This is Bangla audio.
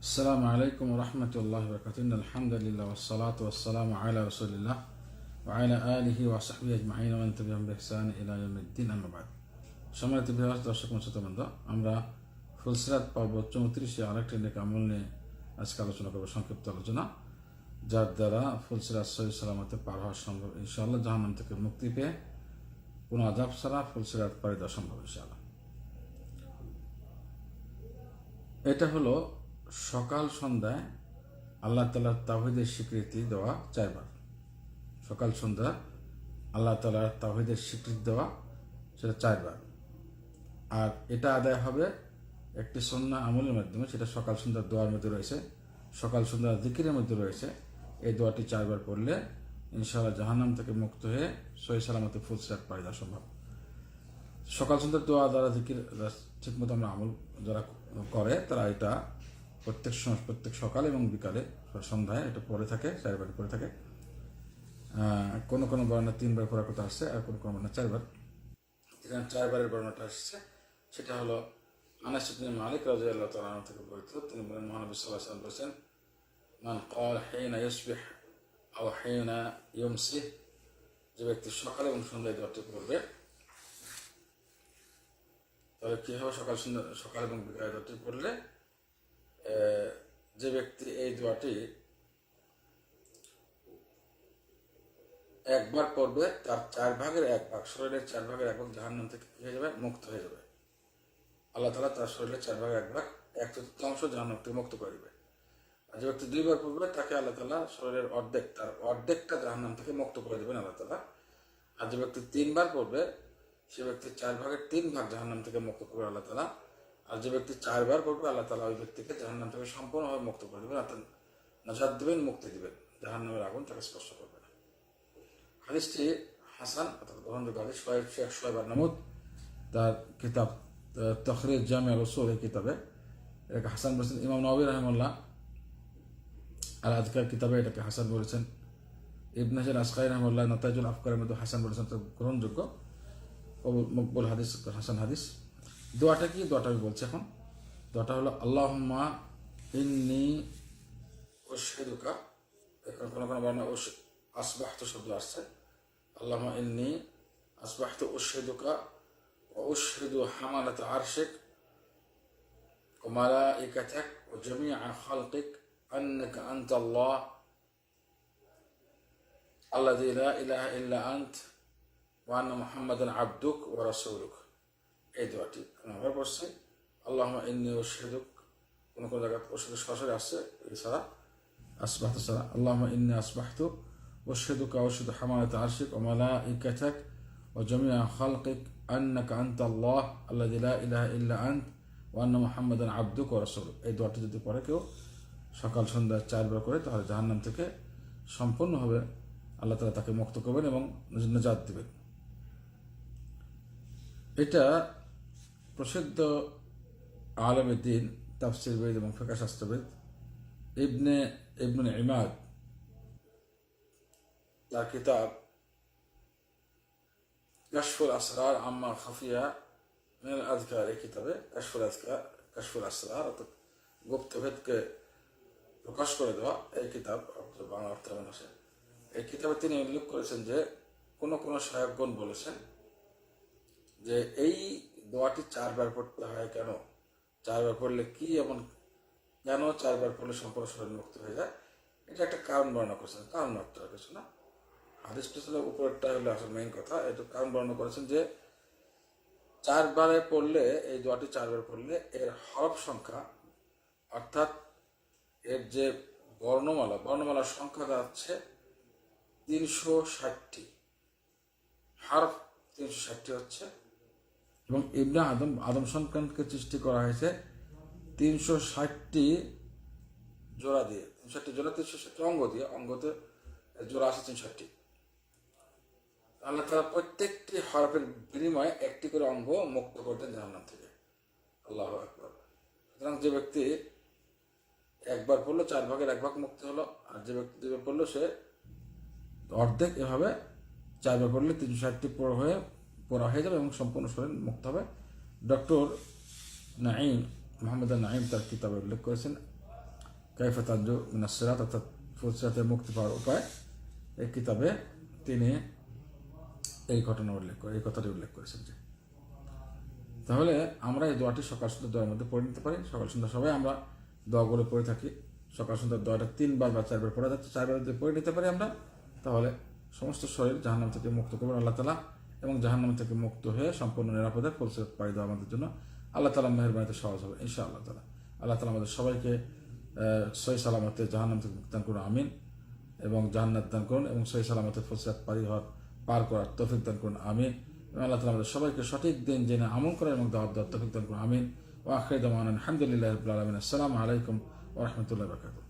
السلام عليكم ورحمة الله وبركاته. إن الحمد لله والصلاة والسلام على رسول الله وعلى آله وصحبه أجمعين ومن تبعهم بإحسان إلى يوم الدين أما بعد. সম্মানিত ভিউয়ার্স, দর্শক শ্রোতাবৃন্দ, আমরা ফুলসিরাত পর্ব 34 আরেকটি নেক আমল নিয়ে আজকে আলোচনা করব। সংক্ষিপ্ত আলোচনা, যার দ্বারা ফুলসিরাত সহি সালামতে পার হওয়া সম্ভব ইনশাআল্লাহ। জাহান্নাম থেকে মুক্তি পেয়ে কোনো আযাব ছাড়া ফুলসিরাত পাড়ি দেওয়া সম্ভব ইনশাআল্লাহ। এটা হলো সকাল সন্ধ্যায় আল্লাহ তাআলার তাওহীদের স্বীকৃতি দেওয়া 4 বার। সকাল সন্ধ্যা আল্লাহ তাআলার তাওহীদের স্বীকৃতি দেওয়া, সেটা 4 বার। আর এটা আদায় হবে একটি সুন্নাহ আমলের মাধ্যমে, সেটা সকাল সন্ধ্যার দোয়ার মধ্যে রয়েছে, সকাল সন্ধ্যার জিকিরের মধ্যে রয়েছে। এই দোয়াটি 4 বার পড়লে ইনশাআল্লাহ জাহান্নাম থেকে মুক্ত হয়ে সহি সালামতে ফুলসিরাত পাড়ি দেওয়া সম্ভব। সকাল সন্ধ্যার দোয়া দ্বারা জিকির ঠিকমতো আমরা আমল যারা করে তারা এটা প্রত্যেক সকাল এবং বিকালে সন্ধ্যায় এটা পড়ে থাকে, 4 বার পড়ে থাকে। কোনো কোনো বর্ণনা 3 বার পড়ার কথা আসছে, আর কোনো কোনো বর্ণনা 4 বার। এখানে 4 বারের বর্ণনাটা আসছে, সেটা হলো আনাস ইবনে মালিক রাদিয়াল্লাহু তাআলা আনহু থেকে বর্ণিত। তিনি বলেন, মহানবী সাল্লাল্লাহু আলাইহি ওয়াসাল্লাম বলেছেন, মান ক্বালা হিনা ইসবিহ আও হিনা ইউমসি, যে ব্যক্তি সকাল এবং সন্ধ্যায় দোয়াটি পড়বে তাহলে কি হবে? সকাল এবং বিকালে দোয়াটি পড়লে যে ব্যক্তি এই দোয়াটি একবার পড়বে, তার 4 ভাগের 1 ভাগ, শরীরের 4 ভাগের 1 ভাগ জাহান্নাম থেকে হয়ে যাবে, মুক্ত হয়ে যাবে। আল্লাহ তাআলা তার শরীরের 4 ভাগের 1 ভাগ, 1/4 জাহান্নাম থেকে মুক্ত করে দিবে। আর যে ব্যক্তি 2 বার পড়বে তাকে আল্লাহ তাআলা শরীরের অর্ধেকটা জাহান্নাম থেকে মুক্ত করে দেবেন আল্লাহ তাআলা। আর যে ব্যক্তি 3 বার পড়বে সে ব্যক্তি 4 ভাগের 3 ভাগ জাহান্নাম থেকে মুক্ত করবে আল্লাহ তাআলা। আর যে ব্যক্তি 4 বার পড়বে আল্লাহ তাআলা ওই ব্যক্তিকে জাহান্নাম থেকে সম্পূর্ণভাবে মুক্ত করে দেবেন, অর্থাৎ নাজাত দেবেন, মুক্তি দিবেন, জাহান্নামের আগুন তাকে স্পর্শ করবে না। হাদিসটি হাসান, অর্থাৎ গ্রহণযোগ্য হাদিস। শেখ শোয়েব আন-নামুদ তার কিতাব তাখরিজ জামি' উসূল, এই কিতাবে এটাকে হাসান বলেছেন। ইমাম নববী রাহিমাহুল্লাহ আল আযকার কিতাবে এটাকে হাসান বলেছেন। ইবনে হাজার আসকালী রাহিমাহুল্লাহ নাতাইজুল আফকারের মধ্যে হাসান বলেছেন, তো গ্রহণযোগ্য মকবুল হাদিস, হাসান হাদিস। দোয়াটা কি? দোয়াটা আমি বলছি এখন। দোয়াটা হলো, আল্লাহুম্মা ইন্নী উশহিদুকা, এখন কোনো কোনো বর্ণনা আসবাহতু শব্দ আসছে। আল্লাহুম্মা ইন্নী আসবাহতু উশহিদুকা ওয়া উশহিদু হামালাতা আরশিক ওয়া মালাইকাতাক ওয়া জামিআ খালকিক আন্নাকা আনতাল্লাহ আল্লাযী লা ইলাহা ইল্লা আনত ওয়া আন্না মুহাম্মাদান আবদুক ওয়া রাসূলুক। এই দোয়াটি আমরা পড়ছি। আল্লাহুম্মা ইন্নী উশহিদুক, কোনো কোনো জায়গায় উশহিদু সরাসরি আসছে, এছাড়া আসবাহতু ছাড়া। আল্লাহুম্মা ইন্নী আসবাহতু উশহিদুকা ওয়া উশহিদু হামালাতা আরশিক ওয়া মালাইকাতাক ওয়া জামিআ খালকিক আন্নাকা আনতাল্লাহ আল্লাযী লা ইলাহা ইল্লা আনত ওয়া আন্না মুহাম্মাদান আবদুক ওয়া রাসূলুক। এই দোয়াটি যদি পড়ে কেউ সকাল সন্ধ্যা 4 বার করে, তাহলে জাহান্নাম থেকে সম্পূর্ণভাবে আল্লাহ তাআলা তাকে মুক্ত করবেন এবং নাজাত দেবেন। এটা প্রসিদ্ধ আলেমে দ্বীন, তাফসীরবিদ এবং ফিকহ শাস্ত্রবিদ ইবনে ইমাদ তার কিতাব কাশফুল আসরার আম্মা খাফিয়া মিনাল আযকার, এই কিতাবে কাশফুল আসরার অর্থাৎ গুপ্তভেদকে প্রকাশ করে দেওয়া, এই কিতাব বাংলা অর্থ আসে। এই কিতাবে তিনি উল্লেখ করেছেন যে কোনো কোনো শায়খগণ বলেছেন যে এই দোয়াটি 4 বার পড়তে হয় কেন, 4 বার পড়লে কি এমন, কেন 4 বার পড়লে সম্পূর্ণ শরীর মুক্ত হয়ে যায়, এটা একটা কারণ বর্ণনা করেছেন। কারণ মাত্র কিছু না, হাদিস ছিল উপরেরটা হলে আসলে মেইন কথা। এটা কারণ বর্ণনা করেছেন যে 4 বারে পড়লে, এই দোয়াটি 4 বার পড়লে এর হরফ সংখ্যা, অর্থাৎ এর যে বর্ণমালার সংখ্যা দাঁড়াচ্ছে 360টি হরফ, 360টি হচ্ছে। এবং ইবনে আদম সন্তানকে সৃষ্টি করা হয়েছে 360টি জোড়া দিয়ে, 360টি জোড়া, 360টি অঙ্গ দিয়ে, অঙ্গতে জোড়া আছে 360টি। আল্লাহ তাআলা প্রত্যেকটি হরফের বিনিময়ে একটি করে অঙ্গ মুক্ত করতেন জাহান্নাম থেকে। আল্লাহু আকবার। সুতরাং যে ব্যক্তি 1 বার পড়লো 4 ভাগের 1 ভাগ মুক্ত হলো, আর যে ব্যক্তি 2 বার পড়লো সে অর্ধেক, এভাবে 4 বার পড়লে 360টি পড়া হয়ে যাবে এবং সম্পূর্ণ শরীর মুক্ত হবে। ডক্টর মোহাম্মদ নাঈম তার কিতাবে উল্লেখ করেছেন কাইফা তানজু মিনাস সিরাত, অর্থাৎ ফুলসিরাতে মুক্তি পাওয়ার উপায়, এই কিতাবে তিনি এই ঘটনা উল্লেখ করে, এই কথাটি উল্লেখ করেছেন। যে তাহলে আমরা এই দোয়াটি সকাল সন্ধ্যা দোয়ার মধ্যে পড়ে নিতে পারি। সকাল সন্ধ্যা সবাই আমরা দোয়াগুলো পড়ে থাকি। সকাল সন্ধ্যার দোয়াটা 3 বার বা 4 বার পড়া যাচ্ছে, 4 বার যদি পড়ে নিতে পারি আমরা, তাহলে সমস্ত শরীর জাহান্নাম থেকে মুক্ত করবেন আল্লাহ তাআলা, এবং জাহান্নাম থেকে মুক্ত হয়ে সম্পূর্ণ নিরাপদে ফুলসিরাত পাড়ি দেওয়া আমাদের জন্য আল্লাহ তাআলা মেহেরবানিতে সহজ হবে ইনশাআল্লাহ তাআলা। আল্লাহ তাআলা আমাদের সবাইকে সহি সালামতে জাহান্নাম থেকে মুক্তি দান করুন, আমিন, এবং জান্নাত দান করুন, এবং সহি সালামতে ফুলসিরাত পার করার তৌফিক দান করুন, আমিন। এবং আল্লাহ তাআলা আমাদের সবাইকে সঠিক দিন জেনে আমল করার এবং দাওয়াত দেওয়ার তৌফিক দান করুন, আমিন। ওয়া আখিরু দাওয়ানা আলহামদুলিল্লাহি রাব্বিল আলামিন। আসসালামু আলাইকুম ওয়া রাহমাতুল্লাহি ওয়া বারাকাতুহু।